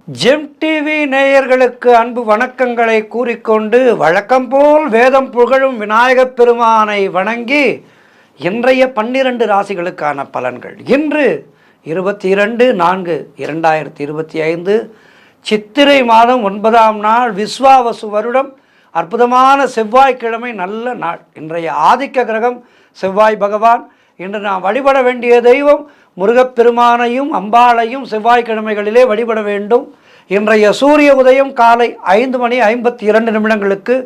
GeM TV நேயர்களுக்கு அன்பு வணக்கங்களை கூறிக்கொண்டு வழக்கம்போல் வேதம் புகழும் விநாயகப் பெருமானை வணங்கி இன்றைய 12 ராசிகளுக்கான பலன்கள். இன்று 22/4/2025 சித்திரை மாதம் 9ஆம் நாள் விஸ்வாவசு வருடம் அற்புதமான செவ்வாய்க்கிழமை, நல்ல நாள். இன்றைய ஆதிக்க கிரகம் செவ்வாய் பகவான். இன்று நாம் வழிபட வேண்டிய தெய்வம் முருகப்பெருமானையும் அம்பாளையும் செவ்வாய்க்கிழமைகளிலே வழிபட வேண்டும். இன்றைய சூரிய உதயம் காலை 5:52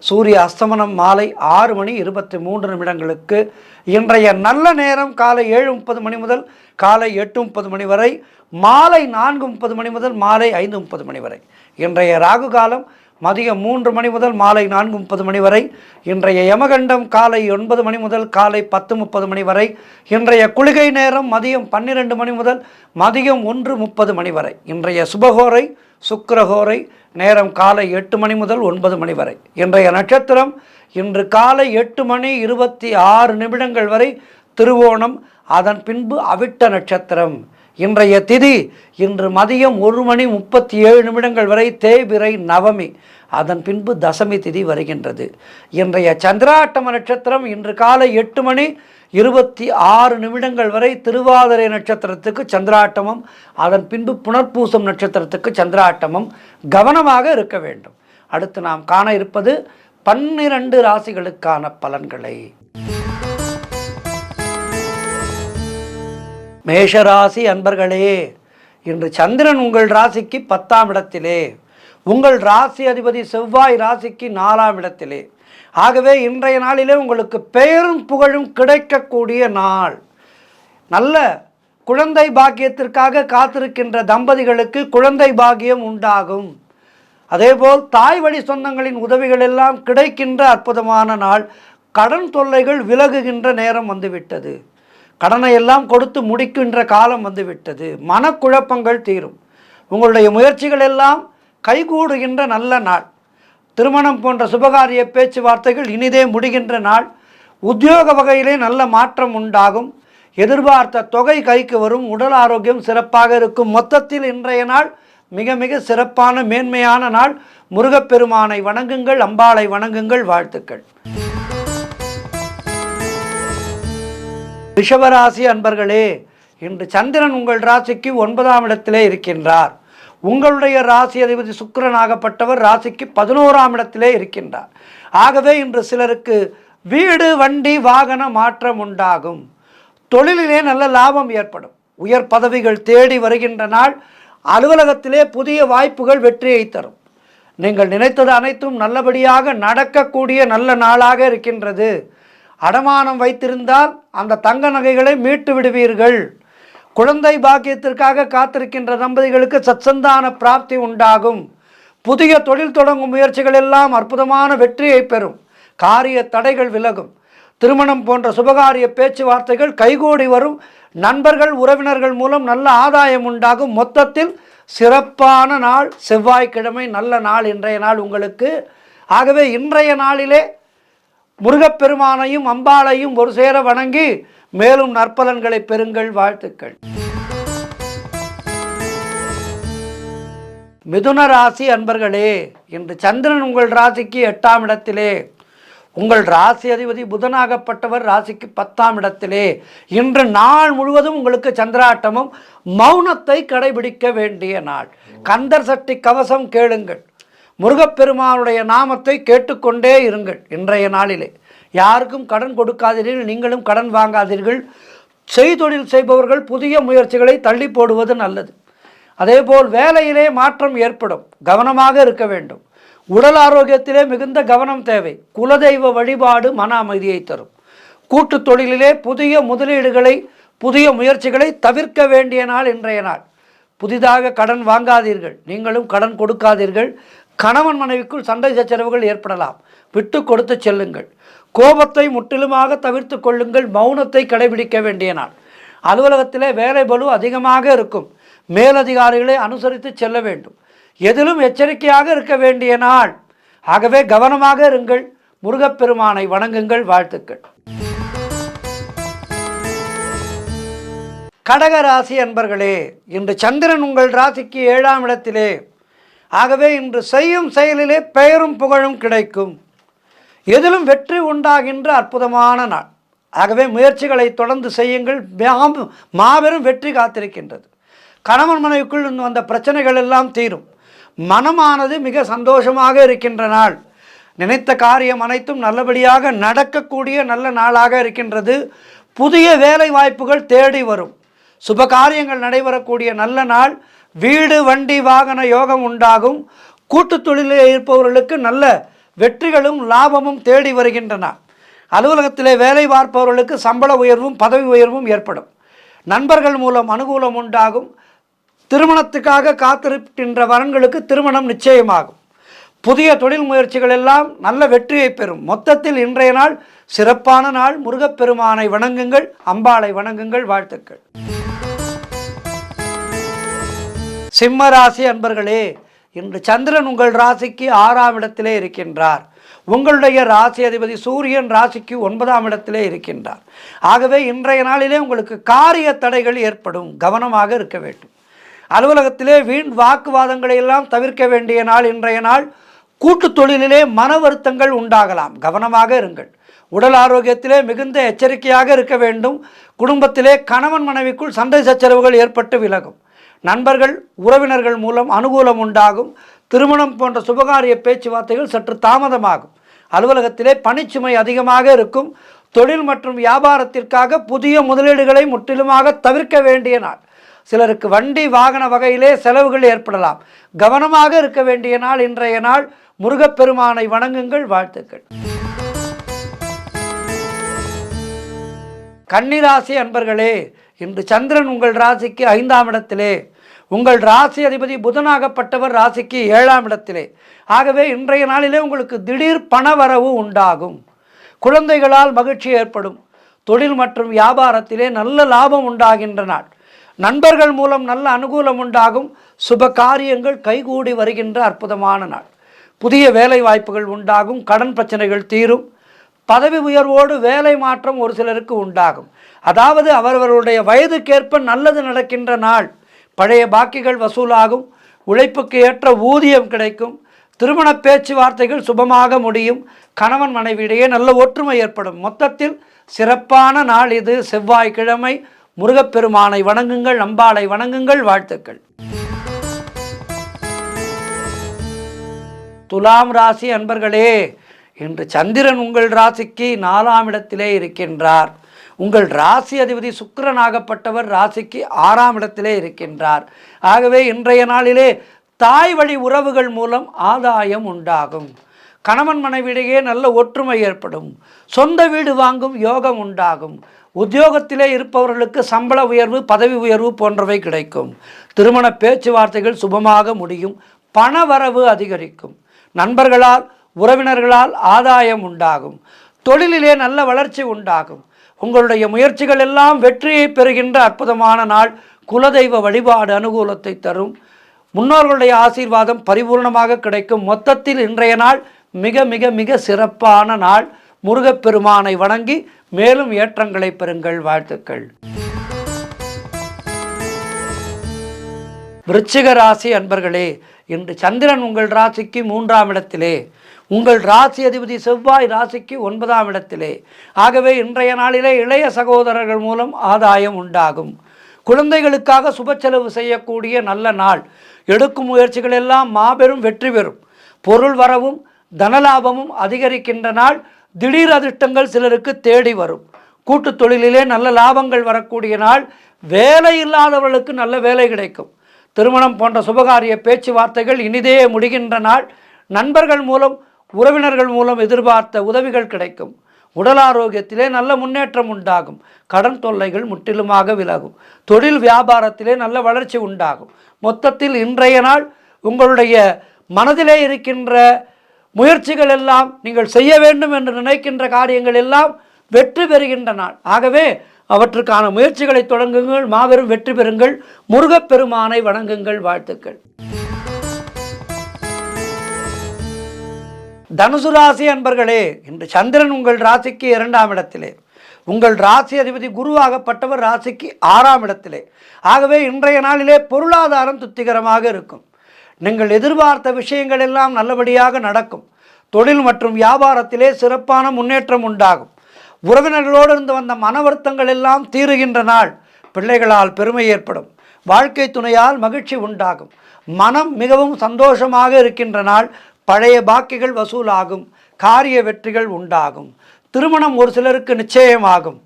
சூரிய அஸ்தமனம் மாலை 6:23 இன்றைய நல்ல நேரம் காலை 7:30 முதல் காலை 8:30 வரை, மாலை 4:30 முதல் மாலை 5:30 வரை. இன்றைய ராகு காலம் மதியம் 3 முதல் மாலை 4:30 வரை. இன்றைய யமகண்டம் காலை 9 முதல் காலை 10:30 வரை. இன்றைய குளிகை நேரம் மதியம் 12 முதல் மதியம் 1:30 வரை. இன்றைய சுபகோரை சுக்கிரகோரை நேரம் காலை 8 முதல் 9 வரை. இன்றைய நட்சத்திரம் இன்று காலை 8:26 வரை திருவோணம், அதன் பின்பு அவிட்ட நட்சத்திரம். இன்றைய திதி இன்று மதியம் 1:37 வரை தேய்பிறை நவமி, அதன் பின்பு தசமி திதி வருகின்றது. இன்றைய சந்திராட்டம நட்சத்திரம் இன்று காலை 8:26 வரை திருவாதிரை நட்சத்திரத்துக்கு சந்திராட்டமம், அதன் பின்பு புனர்பூசம் நட்சத்திரத்துக்கு சந்திராட்டமம். கவனமாக இருக்க வேண்டும். அடுத்து நாம் காண இருப்பது 12 ராசிகளுக்கான பலன்களை. மேஷராசி அன்பர்களே, இன்று சந்திரன் உங்கள் ராசிக்கு 10ஆம் இடத்திலே, உங்கள் ராசி அதிபதி செவ்வாய் ராசிக்கு 4ஆம் இடத்திலே. ஆகவே இன்றைய நாளிலே உங்களுக்கு பெயரும் புகழும் கிடைக்கக்கூடிய நாள். நல்ல குழந்தை பாக்கியத்திற்காக காத்திருக்கின்ற தம்பதிகளுக்கு குழந்தை பாக்கியம் உண்டாகும். அதேபோல் தாய் வழி சொந்தங்களின் உதவிகள் எல்லாம் கிடைக்கின்ற அற்புதமான நாள். கடன் தொல்லைகள் விலகுகின்ற நேரம் வந்துவிட்டது. கடனை எல்லாம் கொடுத்து முடிக்கின்ற காலம் வந்துவிட்டது. மனக்குழப்பங்கள் தீரும். உங்களுடைய முயற்சிகள் எல்லாம் கைகூடுகின்ற நல்ல நாள். திருமணம் போன்ற சுபகாரிய பேச்சுவார்த்தைகள் இனிதே முடிகின்ற நாள். உத்தியோக வகையிலே நல்ல மாற்றம் உண்டாகும். எதிர்பார்த்த தொகை கைக்கு வரும். உடல் ஆரோக்கியம் சிறப்பாக இருக்கும். மொத்தத்தில் இன்றைய நாள் மிக மிக சிறப்பான மேன்மையான நாள். முருகப்பெருமானை வணங்குங்கள், அம்பாளை வணங்குங்கள். வாழ்த்துக்கள். ரிஷபராசி அன்பர்களே, இன்று சந்திரன் உங்கள் ராசிக்கு 9ஆம் இடத்திலே இருக்கின்றார். உங்களுடைய ராசி அதிபதி சுக்கிரனாகப்பட்டவர் ராசிக்கு 11ஆம் இடத்திலே இருக்கின்றார். ஆகவே இன்று சிலருக்கு வீடு வண்டி வாகன மாற்றம் உண்டாகும். தொழிலிலே நல்ல லாபம் ஏற்படும். உயர் பதவிகள் தேடி வருகின்ற நாள். அலுவலகத்திலே புதிய வாய்ப்புகள் வெற்றியை தரும். நீங்கள் நினைத்தது அனைத்தும் நல்லபடியாக நடக்கக்கூடிய நல்ல நாளாக இருக்கின்றது. அடமானம் வைத்திருந்தால் அந்த தங்க நகைகளை மீட்டு விடுவீர்கள். குழந்தை பாக்கியத்திற்காக காத்திருக்கின்ற தம்பதிகளுக்கு சத்சந்தான பிராப்தி உண்டாகும். புதிய தொழில் தொடங்கும் முயற்சிகள் எல்லாம் அற்புதமான வெற்றியை பெறும். காரிய தடைகள் விலகும். திருமணம் போன்ற சுபகாரிய பேச்சுவார்த்தைகள் கைகூடி வரும். நண்பர்கள் உறவினர்கள் மூலம் நல்ல ஆதாயம் உண்டாகும். மொத்தத்தில் சிறப்பான நாள். செவ்வாய்க்கிழமை நல்ல நாள் இன்றைய நாள் உங்களுக்கு. ஆகவே இன்றைய நாளிலே முருகப்பெருமானையும் அம்பாளையும் ஒரு சேர வணங்கி மேலும் நற்பலன்களை பெறுங்கள். வாழ்த்துக்கள். மிதுன ராசி அன்பர்களே, இன்று சந்திரன் உங்கள் ராசிக்கு 8ஆம் இடத்திலே, உங்கள் ராசி அதிபதி புதனாகப்பட்டவர் ராசிக்கு 10ஆம் இடத்திலே. இன்று நாள் முழுவதும் உங்களுக்கு சந்திராட்டமும். மௌனத்தை கடைபிடிக்க வேண்டிய நாள். கந்தர் சட்டி கவசம் கேளுங்கள். முருகப்பெருமானுடைய நாமத்தை கேட்டுக்கொண்டே இருங்கள். இன்றைய நாளிலே யாருக்கும் கடன் கொடுக்காதீர்கள், நீங்களும் கடன் வாங்காதீர்கள். செய்தொழில் செய்பவர்கள் புதிய முயற்சிகளை தள்ளி போடுவது நல்லது. அதேபோல் வேலையிலே மாற்றம் ஏற்படும். கவனமாக இருக்க வேண்டும். உடல் ஆரோக்கியத்திலே மிகுந்த கவனம் தேவை. குலதெய்வ வழிபாடு மன அமைதியை தரும். கூட்டு தொழிலிலே புதிய முதலீடுகளை புதிய முயற்சிகளை தவிர்க்க வேண்டிய நாள் இன்றைய நாள். புதிதாக கடன் வாங்காதீர்கள், நீங்களும் கடன் கொடுக்காதீர்கள். கணவன் மனைவிக்குள் சண்டை சச்சரவுகள் ஏற்படலாம். விட்டு கொடுத்து செல்லுங்கள். கோபத்தை முற்றிலுமாக தவிர்த்து கொள்ளுங்கள். மௌனத்தை கடைபிடிக்க வேண்டிய நாள். அலுவலகத்திலே வேலை பளு அதிகமாக இருக்கும். மேலதிகாரிகளை அனுசரித்து செல்ல வேண்டும். எதிலும் எச்சரிக்கையாக இருக்க வேண்டிய நாள். ஆகவே கவனமாக இருங்கள். முருகப்பெருமானை வணங்குங்கள். வாழ்த்துக்கள். கடக ராசி அன்பர்களே, இன்று சந்திரன் உங்கள் ராசிக்கு 7ஆம் இடத்திலே. ஆகவே இன்று செய்யும் செயலிலே பெயரும் புகழும் கிடைக்கும். எதிலும் வெற்றி உண்டாகின்ற அற்புதமான நாள். ஆகவே முயற்சிகளை தொடர்ந்து செய்யுங்கள். மாபெரும் வெற்றி காத்திருக்கின்றது. கணவன் மனைவிக்குள் வந்த பிரச்சனைகள் எல்லாம் தீரும். மனமானது மிக சந்தோஷமாக இருக்கின்ற நாள். நினைத்த காரியம் அனைத்தும் நல்லபடியாக நடக்கக்கூடிய நல்ல நாளாக இருக்கின்றது. புதிய வேலை வாய்ப்புகள் தேடி வரும். சுப காரியங்கள் நடைபெறக்கூடிய நல்ல நாள். வீடு வண்டி வாகன யோகம் உண்டாகும். கூட்டு தொழிலில் இருப்பவர்களுக்கு நல்ல வெற்றிகளும் லாபமும் தேடி வருகின்றன. அலுவலகத்திலே வேலை பார்ப்பவர்களுக்கு சம்பள உயர்வும் பதவி உயர்வும் ஏற்படும். நண்பர்கள் மூலம் அனுகூலம் உண்டாகும். திருமணத்துக்காக காத்திருக்கின்ற வரன்களுக்கு திருமணம் நிச்சயமாகும். புதிய தொழில் முயற்சிகள் எல்லாம் நல்ல வெற்றியை பெறும். மொத்தத்தில் இன்றைய நாள் சிறப்பான நாள். முருகப்பெருமானை வணங்குங்கள், அம்பாளை வணங்குங்கள். வாழ்த்துக்கள். சிம்ம ராசி அன்பர்களே, இன்று சந்திரன் உங்கள் ராசிக்கு 6ஆம் இடத்திலே இருக்கின்றார். உங்களுடைய ராசி அதிபதி சூரியன் ராசிக்கு 9ஆம் இடத்திலே இருக்கின்றார். ஆகவே இன்றைய நாளிலே உங்களுக்கு காரிய தடைகள் ஏற்படும். கவனமாக இருக்க வேண்டும். அலுவலகத்திலே வீண் வாக்குவாதங்களை எல்லாம் தவிர்க்க வேண்டிய நாள் இன்றைய நாள். கூட்டு தொழிலிலே மன வருத்தங்கள் உண்டாகலாம். கவனமாக இருங்கள். உடல் ஆரோக்கியத்திலே மிகுந்த எச்சரிக்கையாக இருக்க வேண்டும். குடும்பத்திலே கணவன் மனைவிக்குள் சண்டை சச்சரவுகள் ஏற்பட்டு விலகும். நண்பர்கள் உறவினர்கள் மூலம் அனுகூலம் உண்டாகும். திருமணம் போன்ற சுபகாரிய பேச்சுவார்த்தைகள் சற்று தாமதமாகும். அலுவலகத்திலே பணிச்சுமை அதிகமாக இருக்கும். தொழில் மற்றும் வியாபாரத்திற்காக புதிய முதலீடுகளை முற்றிலுமாக தவிர்க்க வேண்டிய நாள். சிலருக்கு வண்டி வாகன வகையிலே செலவுகள் ஏற்படலாம். கவனமாக இருக்க வேண்டிய நாள் இன்றைய நாள். முருகப்பெருமானை வணங்குங்கள். வாழ்த்துக்கள். கன்னிராசி அன்பர்களே, இன்று சந்திரன் உங்கள் ராசிக்கு 5ஆம் இடத்திலே. உங்கள் ராசி அதிபதி புதனாகப்பட்டவர் ராசிக்கு 7ஆம் இடத்திலே. ஆகவே இன்றைய நாளிலே உங்களுக்கு திடீர் பணவரவு உண்டாகும். குழந்தைகளால் மகிழ்ச்சி ஏற்படும். தொழில் மற்றும் வியாபாரத்திலே நல்ல லாபம் உண்டாகின்ற நாள். நண்பர்கள் மூலம் நல்ல அனுகூலம் உண்டாகும். சுப காரியங்கள் கைகூடி வருகின்ற அற்புதமான நாள். புதிய வேலை வாய்ப்புகள் உண்டாகும். கடன் பிரச்சனைகள் தீரும். பதவி உயர்வோடு வேலை மாற்றம் ஒரு சிலருக்கு உண்டாகும். அதாவது அவரவருடைய வயதுக்கேற்ப நல்லது நடக்கின்ற நாள். பழைய பாக்கிகள் வசூலாகும். உழைப்புக்கு ஏற்ற ஊதியம் கிடைக்கும். திருமண பேச்சுவார்த்தைகள் சுபமாக முடியும். கணவன் மனைவியிடையே நல்ல ஒற்றுமை ஏற்படும். மொத்தத்தில் சிறப்பான நாள் இது. செவ்வாய்க்கிழமை. முருகப்பெருமானை வணங்குங்கள், அம்பாளை வணங்குங்கள். வாழ்த்துக்கள். துலாம் ராசி அன்பர்களே, இன்று சந்திரன் உங்கள் ராசிக்கு 4ஆம் இடத்திலே இருக்கின்றார். உங்கள் ராசி அதிபதி சுக்கிரனாகப்பட்டவர் ராசிக்கு 6ஆம் இடத்திலே இருக்கின்றார். ஆகவே இன்றைய நாளிலே தாய் வழி உறவுகள் மூலம் ஆதாயம் உண்டாகும். கணவன் மனைவியிடையே நல்ல ஒற்றுமை ஏற்படும். சொந்த வீடு வாங்கும் யோகம் உண்டாகும். உத்தியோகத்திலே இருப்பவர்களுக்கு சம்பள உயர்வு பதவி உயர்வு போன்றவை கிடைக்கும். திருமண பேச்சுவார்த்தைகள் சுபமாக முடியும். பண வரவு அதிகரிக்கும். நண்பர்களால் உறவினர்களால் ஆதாயம் உண்டாகும். தொழிலிலே நல்ல வளர்ச்சி உண்டாகும். உங்களுடைய முயற்சிகள் எல்லாம் வெற்றியை பெறுகின்ற அற்புதமான நாள். குலதெய்வ வழிபாடு அனுகூலத்தை தரும். முன்னோர்களுடைய ஆசீர்வாதம் பரிபூர்ணமாக கிடைக்கும். மொத்தத்தில் இன்றைய நாள் மிக மிக மிக சிறப்பான நாள். முருகப்பெருமானை வணங்கி மேலும் ஏற்றங்களை பெறுங்கள். வாழ்த்துக்கள். விருச்சிக ராசி அன்பர்களே, இன்று சந்திரன் உங்கள் ராசிக்கு 3ஆம் இடத்திலே. உங்கள் ராசி அதிபதி செவ்வாய் ராசிக்கு 9ஆம் இடத்திலே. ஆகவே இன்றைய நாளிலே இளைய சகோதரர்கள் மூலம் ஆதாயம் உண்டாகும். குழந்தைகளுக்காக சுப செலவு செய்யக்கூடிய நல்ல நாள். எடுக்கும் முயற்சிகள் எல்லாம் மாபெரும் வெற்றி பெறும். பொருள் வரவும் தனலாபமும் அதிகரிக்கின்ற நாள். திடீர் அதிர்ஷ்டங்கள் சிலருக்கு தேடி வரும். கூட்டு தொழிலிலே நல்ல லாபங்கள் வரக்கூடிய நாள். வேலை இல்லாதவர்களுக்கு நல்ல வேலை கிடைக்கும். திருமணம் போன்ற சுபகாரிய பேச்சுவார்த்தைகள் இனிதே முடிகின்ற நாள். நண்பர்கள் மூலம் உறவினர்கள் மூலம் எதிர்பார்த்த உதவிகள் கிடைக்கும். உடல் ஆரோக்கியத்திலே நல்ல முன்னேற்றம் உண்டாகும். கடன் தொல்லைகள் முற்றிலுமாக விலகும். தொழில் வியாபாரத்திலே நல்ல வளர்ச்சி உண்டாகும். மொத்தத்தில் இன்றைய நாள் உங்களுடைய மனதிலே இருக்கின்ற முயற்சிகள் எல்லாம், நீங்கள் செய்ய வேண்டும் என்று நினைக்கின்ற காரியங்கள் எல்லாம் வெற்றி பெறுகின்ற நாள். ஆகவே அவற்றுக்கான முயற்சிகளை தொடங்குங்கள். மாபெரும் வெற்றி பெறுங்கள். முருகப்பெருமானை வணங்குங்கள். வாழ்த்துக்கள். தனுசு ராசி அன்பர்களே, இன்று சந்திரன் உங்கள் ராசிக்கு 2ஆம் இடத்திலே. உங்கள் ராசி அதிபதி குருவாகப்பட்டவர் ராசிக்கு 6ஆம் இடத்திலே. ஆகவே இன்றைய நாளிலே பொருளாதாரம் திருப்திகரமாக இருக்கும். நீங்கள் எதிர்பார்த்த விஷயங்கள் எல்லாம் நல்லபடியாக நடக்கும். தொழில் மற்றும் வியாபாரத்திலே சிறப்பான முன்னேற்றம் உண்டாகும். உறவினர்களோடு இருந்து வந்த மன வருத்தங்கள் எல்லாம் தீருகின்ற நாள். பிள்ளைகளால் பெருமை ஏற்படும். வாழ்க்கை துணையால் மகிழ்ச்சி உண்டாகும். மனம் மிகவும் சந்தோஷமாக இருக்கின்ற நாள். பழைய பாக்கிகள் வசூலாகும். காரிய வெற்றிகள் உண்டாகும். திருமணம் ஒரு சிலருக்கு நிச்சயமாகும்.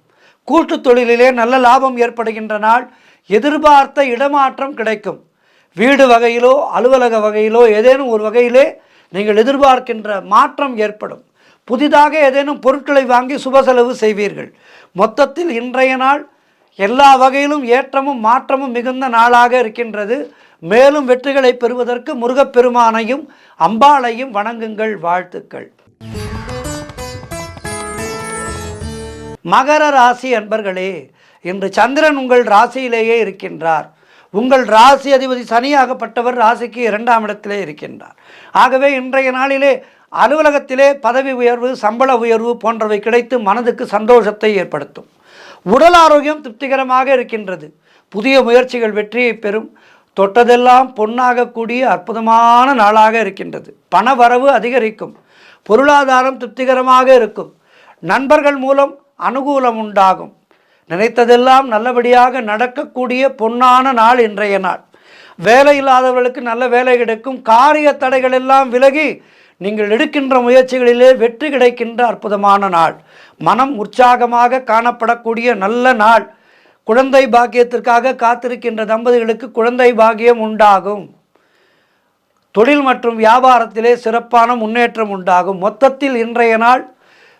கூட்டு தொழிலிலே நல்ல லாபம் ஏற்படுகின்ற நாள். எதிர்பார்த்த இடமாற்றம் கிடைக்கும். வீடு வகையிலோ அலுவலக வகையிலோ ஏதேனும் ஒரு வகையிலே நீங்கள் எதிர்பார்க்கின்ற மாற்றம் ஏற்படும். புதிதாக ஏதேனும் பொருட்களை வாங்கி சுப செலவு செய்வீர்கள். மொத்தத்தில் இன்றைய நாள் எல்லா வகையிலும் ஏற்றமும் மாற்றமும் மிகுந்த நாளாக இருக்கின்றது. மேலும் வெற்றிகளை பெறுவதற்கு முருகப்பெருமானையும் அம்பாளையும் வணங்குங்கள். வாழ்த்துக்கள். மகர ராசி அன்பர்களே, இன்று சந்திரன் உங்கள் ராசியிலேயே இருக்கின்றார். உங்கள் ராசி அதிபதி சனியாகப்பட்டவர் ராசிக்கு 2ஆம் இடத்திலே இருக்கின்றார். ஆகவே இன்றைய நாளிலே அலுவலகத்திலே பதவி உயர்வு, சம்பள உயர்வு போன்றவை கிடைத்து மனதுக்கு சந்தோஷத்தை ஏற்படுத்தும். உடல் ஆரோக்கியம் திருப்திகரமாக இருக்கின்றது. புதிய முயற்சிகள் வெற்றியை பெறும். தொட்டதெல்லாம் பொன்னாகக்கூடிய அற்புதமான நாளாக இருக்கின்றது. பண வரவு அதிகரிக்கும். பொருளாதாரம் திருப்திகரமாக இருக்கும். நண்பர்கள் மூலம் அனுகூலம் உண்டாகும். நினைத்ததெல்லாம் நல்லபடியாக நடக்கக்கூடிய பொன்னான நாள் இன்றைய நாள். வேலை இல்லாதவர்களுக்கு நல்ல வேலை கிடைக்கும். காரிய தடைகள் எல்லாம் விலகி நீங்கள் எடுக்கின்ற முயற்சிகளிலே வெற்றி கிடைக்கின்ற அற்புதமான நாள். மனம் உற்சாகமாக காணப்படக்கூடிய நல்ல நாள். குழந்தை பாக்கியத்திற்காக காத்திருக்கின்ற தம்பதிகளுக்கு குழந்தை பாக்கியம் உண்டாகும். தொழில் மற்றும் வியாபாரத்திலே சிறப்பான முன்னேற்றம் உண்டாகும். மொத்தத்தில் இன்றைய நாள்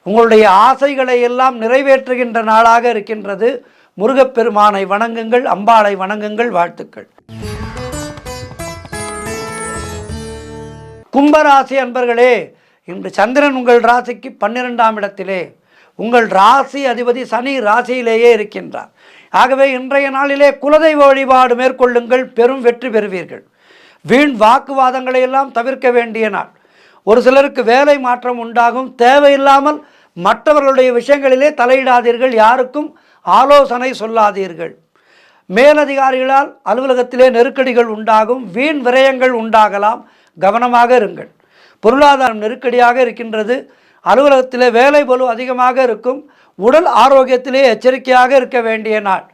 உங்களுடைய ஆசைகளை எல்லாம் நிறைவேற்றுகின்ற நாளாக இருக்கின்றது. முருகப்பெருமானை வணங்குங்கள். அம்பாளை வணங்குங்கள். வாழ்த்துக்கள். கும்பராசி அன்பர்களே, இன்று சந்திரன் உங்கள் ராசிக்கு 12ஆம் இடத்திலே. உங்கள் ராசி அதிபதி சனி ராசியிலேயே இருக்கின்றார். ஆகவே இன்றைய நாளிலே குலதெய்வ வழிபாடு மேற்கொள்ளுங்கள். பெரும் வெற்றி பெறுவீர்கள். வீண் வாக்குவாதங்களை எல்லாம் தவிர்க்க வேண்டிய நாள். ஒரு சிலருக்கு வேலை மாற்றம் உண்டாகும். தேவையில்லாமல் மற்றவர்களுடைய விஷயங்களிலே தலையிடாதீர்கள். யாருக்கும் ஆலோசனை சொல்லாதீர்கள். மேலதிகாரிகளால் அலுவலகத்திலே நெருக்கடிகள் உண்டாகும். வீண் விரயங்கள் உண்டாகலாம். கவனமாக இருங்கள். பொருளாதாரம் நெருக்கடியாக இருக்கின்றது. அலுவலகத்திலே வேலை பளு அதிகமாக இருக்கும். உடல் ஆரோக்கியத்திலே எச்சரிக்கையாக இருக்க வேண்டிய நாள்.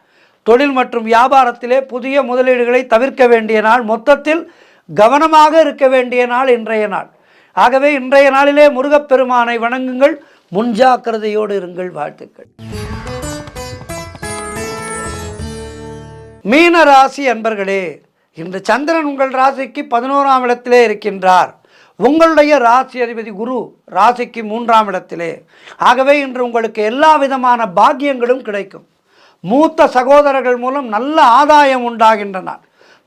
தொழில் மற்றும் வியாபாரத்திலே புதிய முதலீடுகளை தவிர்க்க வேண்டிய நாள். மொத்தத்தில் கவனமாக இருக்க வேண்டிய நாள் இன்றைய நாள். ஆகவே இன்றைய நாளிலே முருகப்பெருமானை வணங்குங்கள். முன்ஜாக்கிரதையோடு இருங்கள். வாழ்த்துக்கள். மீன ராசி அன்பர்களே, இன்று சந்திரன் உங்கள் ராசிக்கு 11ஆம் இடத்திலே இருக்கின்றார். உங்களுடைய ராசி அதிபதி குரு ராசிக்கு 3ஆம் இடத்திலே. ஆகவே இன்று உங்களுக்கு எல்லா விதமான பாக்கியங்களும் கிடைக்கும். மூத்த சகோதரர்கள் மூலம் நல்ல ஆதாயம் உண்டாகின்றன.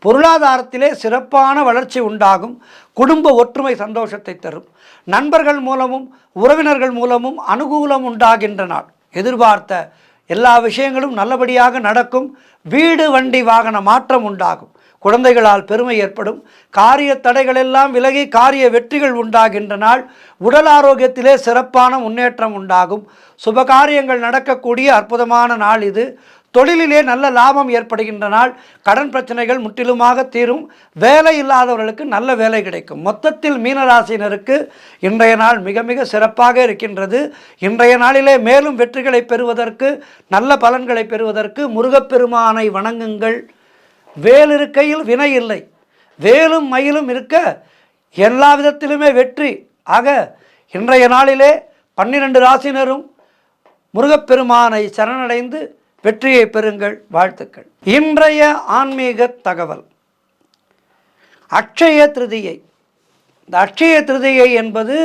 பொருளாதாரத்திலே சிறப்பான வளர்ச்சி உண்டாகும். குடும்ப ஒற்றுமை சந்தோஷத்தை தரும். நண்பர்கள் மூலமும் உறவினர்கள் மூலமும் அனுகூலம் உண்டாகின்றன. எதிர்பார்த்த எல்லா விஷயங்களும் நல்லபடியாக நடக்கும். வீடு வண்டி வாகன மாற்றம் உண்டாகும். குழந்தைகளால் பெருமை ஏற்படும். காரிய தடைகள் எல்லாம் விலகி காரிய வெற்றிகள் உண்டாகின்ற நாள். உடல் ஆரோக்கியத்திலே சிறப்பான முன்னேற்றம் உண்டாகும். சுபகாரியங்கள் நடக்கக்கூடிய அற்புதமான நாள் இது. தொழிலிலே நல்ல லாபம் ஏற்படுகின்ற நாள். கடன் பிரச்சனைகள் முற்றிலுமாக தீரும். வேலை இல்லாதவர்களுக்கு நல்ல வேலை கிடைக்கும். மொத்தத்தில் மீனராசினருக்கு இன்றைய நாள் மிக மிக சிறப்பாக இருக்கின்றது. இன்றைய நாளிலே மேலும் வெற்றிகளை பெறுவதற்கு, நல்ல பலன்களை பெறுவதற்கு முருகப்பெருமானை வணங்குங்கள். வேல் இருக்கையில் வினை இல்லை. வேலும் மயிலும் இருக்க எல்லா விதத்திலுமே வெற்றி. ஆக இன்றைய நாளிலே 12 ராசினரும் முருகப்பெருமானை சரணடைந்து வெற்றியை பெறுங்கள். வாழ்த்துக்கள். இன்றைய ஆன்மீக தகவல், அட்சய திருதியை. இந்த அட்சய திருதியை என்பது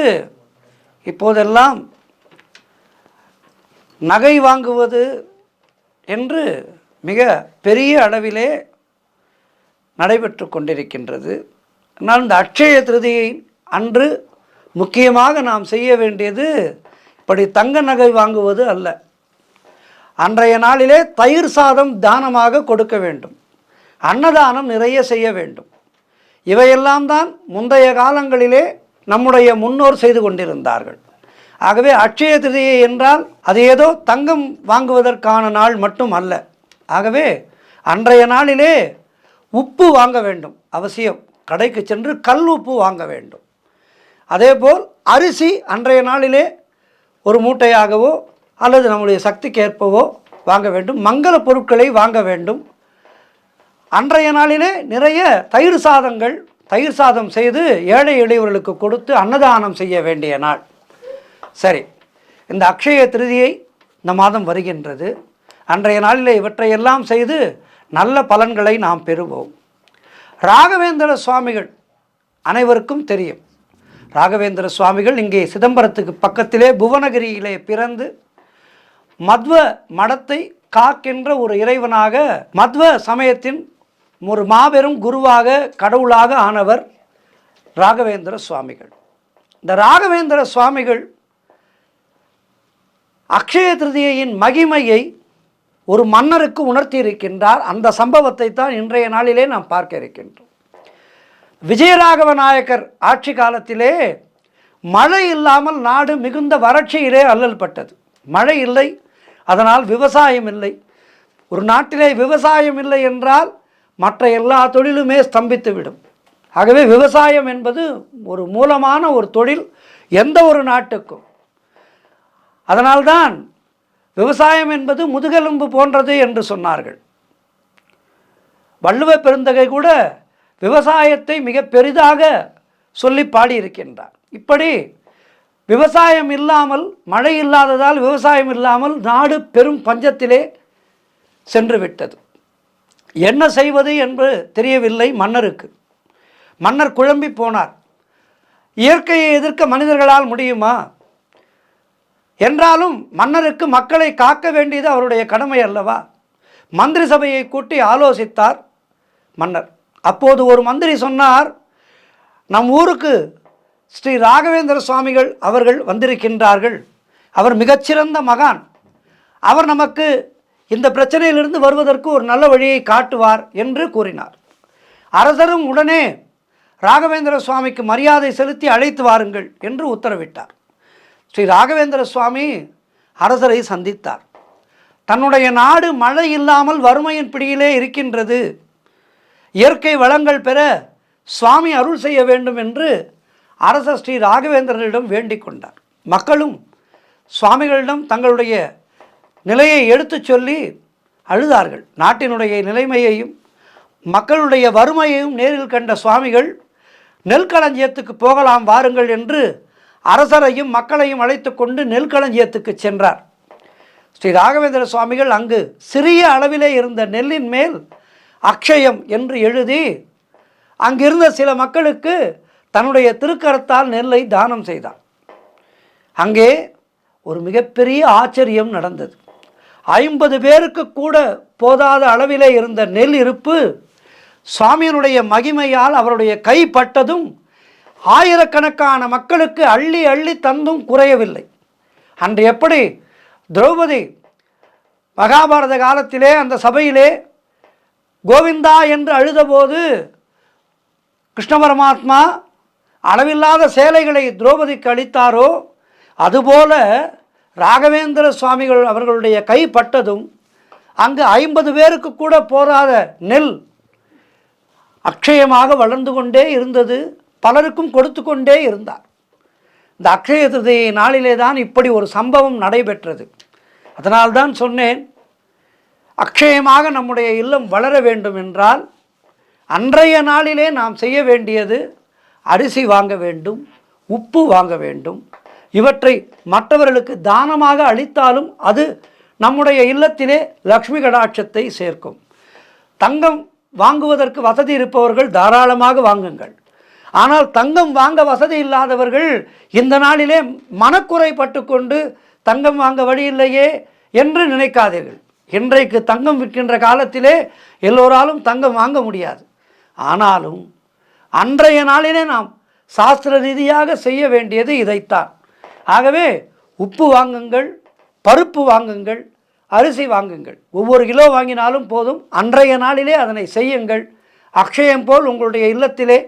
இப்போதெல்லாம் நகை வாங்குவது என்று மிக பெரிய அளவிலே நடைபெற்று கொண்டிருக்கின்றது. ஆனால் இந்த அட்சய திருதியை அன்று முக்கியமாக நாம் செய்ய வேண்டியது இப்படி தங்க நகை வாங்குவது அல்ல. அன்றைய நாளிலே தயிர் சாதம் தானமாக கொடுக்க வேண்டும். அன்னதானம் நிறைய செய்ய வேண்டும். இவையெல்லாம் தான் முந்தைய காலங்களிலே நம்முடைய முன்னோர் செய்து கொண்டிருந்தார்கள். ஆகவே அட்சய திருதியை என்றால் அது ஏதோ தங்கம் வாங்குவதற்கான நாள் மட்டும் அல்ல. ஆகவே அன்றைய நாளிலே உப்பு வாங்க வேண்டும், அவசியம். கடைக்கு சென்று கல் உப்பு வாங்க வேண்டும். அதேபோல் அரிசி அன்றைய நாளிலே ஒரு மூட்டையாகவோ அல்லது நம்முடைய சக்திக்கு ஏற்பவோ வாங்க வேண்டும். மங்கள பொருட்களை வாங்க வேண்டும். அன்றைய நாளிலே நிறைய தயிர் சாதம் செய்து ஏழை எளியவர்களுக்கு கொடுத்து அன்னதானம் செய்ய வேண்டிய நாள். சரி, இந்த அக்ஷய திருதியை இந்த மாதம் வருகின்றது. அன்றைய நாளிலே இவற்றையெல்லாம் செய்து நல்ல பலன்களை நாம் பெறுவோம். ராகவேந்திர சுவாமிகள் அனைவருக்கும் தெரியும். ராகவேந்திர சுவாமிகள் இங்கே சிதம்பரத்துக்கு பக்கத்திலே புவனகிரியிலே பிறந்து மத்வ மடத்தை காக்கின்ற ஒரு இறைவனாக, மத்வ சமயத்தின் ஒரு மாபெரும் குருவாக, கடவுளாக ஆனவர் ராகவேந்திர சுவாமிகள். இந்த ராகவேந்திர சுவாமிகள் அக்ஷய திருதியின் மகிமையை ஒரு மன்னருக்கு உணர்த்தி இருக்கின்றார். அந்த சம்பவத்தை தான் இன்றைய நாளிலே நாம் பார்க்க இருக்கின்றோம். விஜயராகவ நாயக்கர் ஆட்சி காலத்திலே மழை இல்லாமல் நாடு மிகுந்த வறட்சியிலே அல்லல்பட்டது. மழை இல்லை, அதனால் விவசாயம் இல்லை. ஒரு நாட்டிலே விவசாயம் இல்லை என்றால் மற்ற எல்லா தொழிலுமே ஸ்தம்பித்துவிடும். ஆகவே விவசாயம் என்பது ஒரு மூலமான ஒரு தொழில் எந்த ஒரு நாட்டுக்கும். அதனால்தான் விவசாயம் என்பது முதுகெலும்பு போன்றது என்று சொன்னார்கள். வள்ளுவ பெருந்தகை கூட விவசாயத்தை மிக பெரிதாக சொல்லி பாடியிருக்கின்றார். இப்படி விவசாயம் இல்லாமல், மழை இல்லாததால் விவசாயம் இல்லாமல் நாடு பெரும் பஞ்சத்திலே சென்று விட்டது. என்ன செய்வது என்று தெரியவில்லை மன்னருக்கு. மன்னர் குழம்பி போனார். இயற்கையை எதிர்க்க மனிதர்களால் முடியுமா? என்றாலும் மன்னருக்கு மக்களை காக்க வேண்டியது அவருடைய கடமை அல்லவா? மந்திரி சபையை கூட்டி ஆலோசித்தார் மன்னர். அப்போது ஒரு மந்திரி சொன்னார், நம் ஊருக்கு ஸ்ரீ ராகவேந்திர சுவாமிகள் அவர்கள் வந்திருக்கின்றார்கள். அவர் மிகச்சிறந்த மகான். அவர் நமக்கு இந்த பிரச்சனையிலிருந்து வருவதற்கு ஒரு நல்ல வழியை காட்டுவார் என்று கூறினார். அரசரும் உடனே ராகவேந்திர சுவாமிக்கு மரியாதை செலுத்தி அழைத்து வாருங்கள் என்று உத்தரவிட்டார். ஸ்ரீ ராகவேந்திர சுவாமி அரசரை சந்தித்தார். தன்னுடைய நாடு மழை இல்லாமல் வறுமையின் பிடியிலே இருக்கின்றது, இயற்கை வளங்கள் பெற சுவாமி அருள் செய்ய வேண்டும் என்று அரசர் ஸ்ரீ ராகவேந்திரனிடம் வேண்டிக் கொண்டார். மக்களும் சுவாமிகளிடம் தங்களுடைய நிலையை எடுத்து சொல்லி அழுதார்கள். நாட்டினுடைய நிலைமையையும் மக்களுடைய வறுமையையும் நேரில் கண்ட சுவாமிகள் நெல்களஞ்சியத்துக்கு போகலாம் வாருங்கள் என்று அரசரையும் மக்களையும் அழைத்து கொண்டு நெல்களஞ்சியத்துக்கு சென்றார். ஸ்ரீ ராகவேந்திர சுவாமிகள் அங்கு சிறிய அளவிலே இருந்த நெல்லின் மேல் அக்ஷயம் என்று எழுதி அங்கிருந்த சில மக்களுக்கு தன்னுடைய திருக்கரத்தால் நெல்லை தானம் செய்தார். அங்கே ஒரு மிகப்பெரிய ஆச்சரியம் நடந்தது. 50 பேருக்கு கூட போதாத அளவிலே இருந்த நெல் இருப்பு சுவாமியினுடைய மகிமையால் அவருடைய கைப்பட்டதும் ஆயிரக்கணக்கான மக்களுக்கு அள்ளி அள்ளி தந்தும் குறையவில்லை. அன்று எப்படி திரௌபதி மகாபாரத காலத்திலே அந்த சபையிலே கோவிந்தா என்று அழுதபோது கிருஷ்ண பரமாத்மா அளவில்லாத சேலைகளை திரௌபதிக்கு அளித்தாரோ, அதுபோல ராகவேந்திர சுவாமிகள் அவர்களுடைய கைப்பட்டதும் அங்கு 50 பேருக்கு கூட போராத நெல் அக்ஷயமாக வளர்ந்து கொண்டே இருந்தது. பலருக்கும் கொடுத்து கொண்டே இருந்தார். இந்த அக்ஷய திருதியை நாளிலே தான் இப்படி ஒரு சம்பவம் நடைபெற்றது. அதனால்தான் சொன்னேன், அக்ஷயமாக நம்முடைய இல்லம் வளர வேண்டும் என்றால் அன்றைய நாளிலே நாம் செய்ய வேண்டியது அரிசி வாங்க வேண்டும், உப்பு வாங்க வேண்டும். இவற்றை மற்றவர்களுக்கு தானமாக அளித்தாலும் அது நம்முடைய இல்லத்திலே லக்ஷ்மி கடாட்சத்தை சேர்க்கும். தங்கம் வாங்குவதற்கு வசதி இருப்பவர்கள் தாராளமாக வாங்குங்கள். ஆனால் தங்கம் வாங்க வசதி இல்லாதவர்கள் இந்த நாளிலே மனக்குறைப்பட்டு கொண்டு தங்கம் வாங்க வழி இல்லையே என்று நினைக்காதீர்கள். இன்றைக்கு தங்கம் விற்கின்ற காலத்திலே எல்லோராலும் தங்கம் வாங்க முடியாது. ஆனாலும் அன்றைய நாளிலே நாம் சாஸ்திர ரீதியாக செய்ய வேண்டியது இதைத்தான். ஆகவே உப்பு வாங்குங்கள், பருப்பு வாங்குங்கள், அரிசி வாங்குங்கள். ஒவ்வொரு கிலோ வாங்கினாலும் போதும். அன்றைய நாளிலே அதனை செய்யுங்கள். அக்ஷயம் போல் உங்களுடைய இல்லத்திலே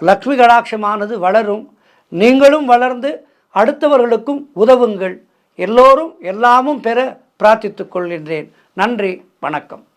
லக்ஷ்மி கடாட்சமானது வளரும். நீங்களும் வளர்ந்து அடுத்தவர்களுக்கும் உதவுங்கள். எல்லோரும் எல்லாமும் பெற பிரார்த்தித்துக் கொள்கின்றேன். நன்றி, வணக்கம்.